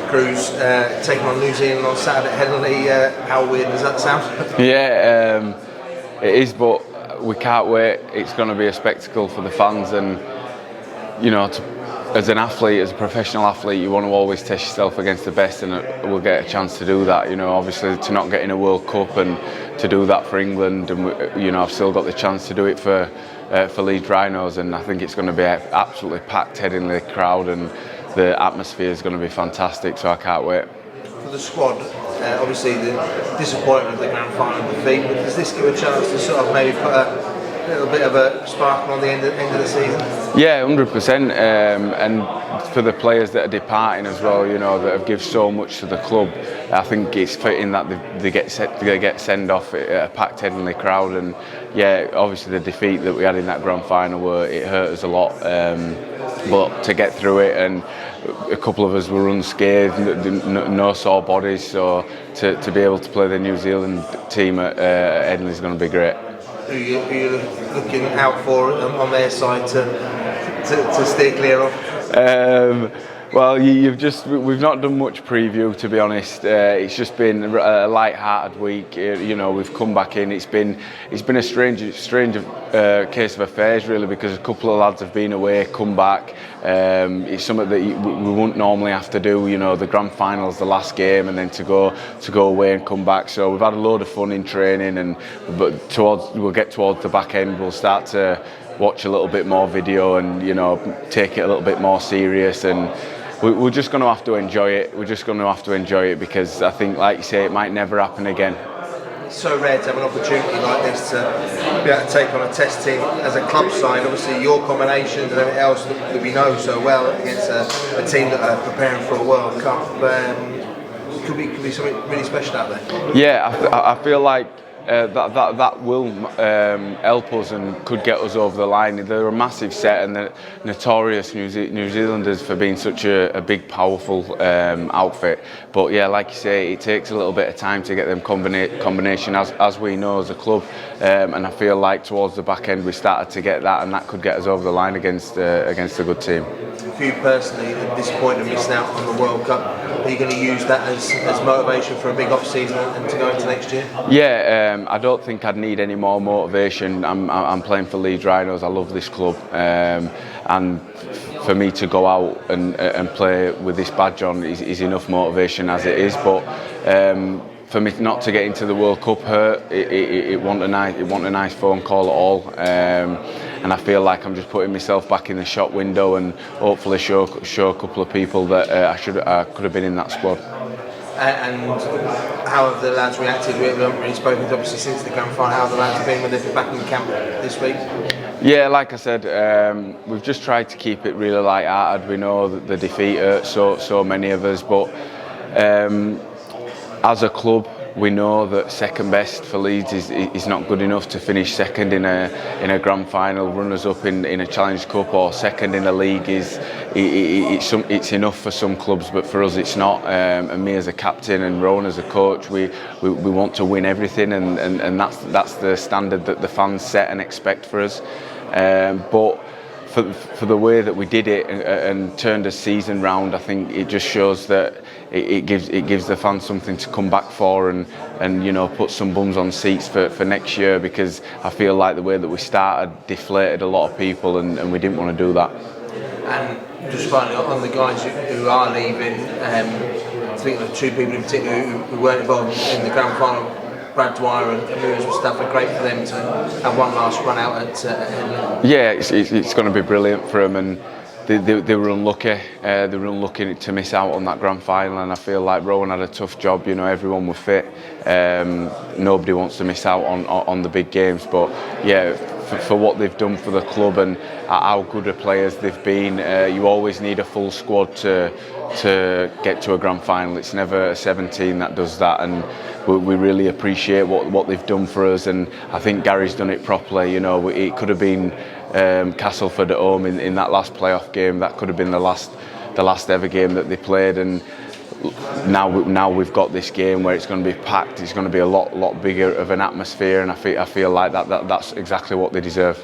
Kruise taking on New Zealand on Saturday at Headingley. How weird does that sound? Yeah, it is, but we can't wait. It's going to be a spectacle for the fans, and you know, as an athlete, as a professional athlete, you want to always test yourself against the best, and we'll get a chance to do that. You know, obviously to not get in a World Cup and to do that for England, and you know, I've still got the chance to do it for Leeds Rhinos, and I think it's going to be an absolutely packed Headingley crowd, and the atmosphere is going to be fantastic. So I can't wait. For the squad, obviously the disappointment of the grand final defeat, but does this give a chance to sort of maybe put a little bit of a sparkle on the end of the season? Yeah, 100%. And for the players that are departing as well, you know, that have given so much to the club, I think it's fitting that they get sent off at a packed Headingley crowd. And yeah, obviously the defeat that we had in that grand final, where it hurt us a lot, but to get through it, and a couple of us were unscathed, no sore bodies, so to be able to play the New Zealand team at Headingley is going to be great. Who are you looking out for on their side to steer clear of? Well, we've not done much preview, to be honest. It's just been a light-hearted week. You know, we've come back in. It's been a strange case of affairs, really, because a couple of lads have been away, come back. It's something that we wouldn't normally have to do. You know, the grand final's the last game, and then to go away and come back. So we've had a load of fun in training, but we'll get towards the back end. We'll start to watch a little bit more video, and you know, take it a little bit more serious, and we're just going to have to enjoy it. We're just going to have to enjoy it, because I think, like you say, it might never happen again. It's so rare to have an opportunity like this to be able to take on a test team as a club side. Obviously, your combinations and everything else that we know so well against a team that are preparing for a World Cup. Could be something really special out there. Yeah, I feel like that will help us and could get us over the line. They're a massive set, and they're notorious New Zealanders for being such a big, powerful outfit. But yeah, like you say, it takes a little bit of time to get them combination, as we know as a club. And I feel like towards the back end we started to get that, and that could get us over the line against a good team. For you personally, at this point of missing out on the World Cup, are you going to use that as motivation for a big off-season and to go into next year? Yeah, I don't think I'd need any more motivation. I'm playing for Leeds Rhinos. I love this club, and for me to go out and play with this badge on is enough motivation as it is. But for me not to get into the World Cup hurt, it wasn't a nice phone call at all. And I feel like I'm just putting myself back in the shop window, and hopefully show a couple of people that I could have been in that squad. And how have the lads reacted? We haven't really spoken, obviously, since the grand final. How have the lads been when they've been back in camp this week? Yeah, like I said, we've just tried to keep it really light-hearted. We know that the defeat hurt so many of us, but as a club, we know that second best for Leeds is not good enough to finish second in a grand final. Runners up in a Challenge Cup or second in a league it's enough for some clubs, but for us it's not. And me as a captain and Rowan as a coach, we want to win everything, and that's the standard that the fans set and expect for us. But for the way that we did it and turned a season round, I think it just shows that it gives the fans something to come back for, and you know, put some bums on seats for next year, because I feel like the way that we started deflated a lot of people, and we didn't want to do that. And just finally, on the guys who are leaving, I think the two people in particular who weren't involved in the grand final, Brad Dwyer and Lewis and stuff, are great for them to have one last run out at Headingley. Yeah, it's going to be brilliant for them, and they were unlucky. They were unlucky to miss out on that grand final, and I feel like Rowan had a tough job. You know, everyone was fit. Nobody wants to miss out on the big games, but yeah, for what they've done for the club and how good of players they've been, you always need a full squad to get to a grand final. It's never a 17 that does that, and we really appreciate what they've done for us, and I think Gary's done it properly. You know, it could have been Castleford at home in that last playoff game. That could have been the last ever game that they played, and now we've got this game where it's going to be packed. It's going to be a lot bigger of an atmosphere, and I feel like that's exactly what they deserve.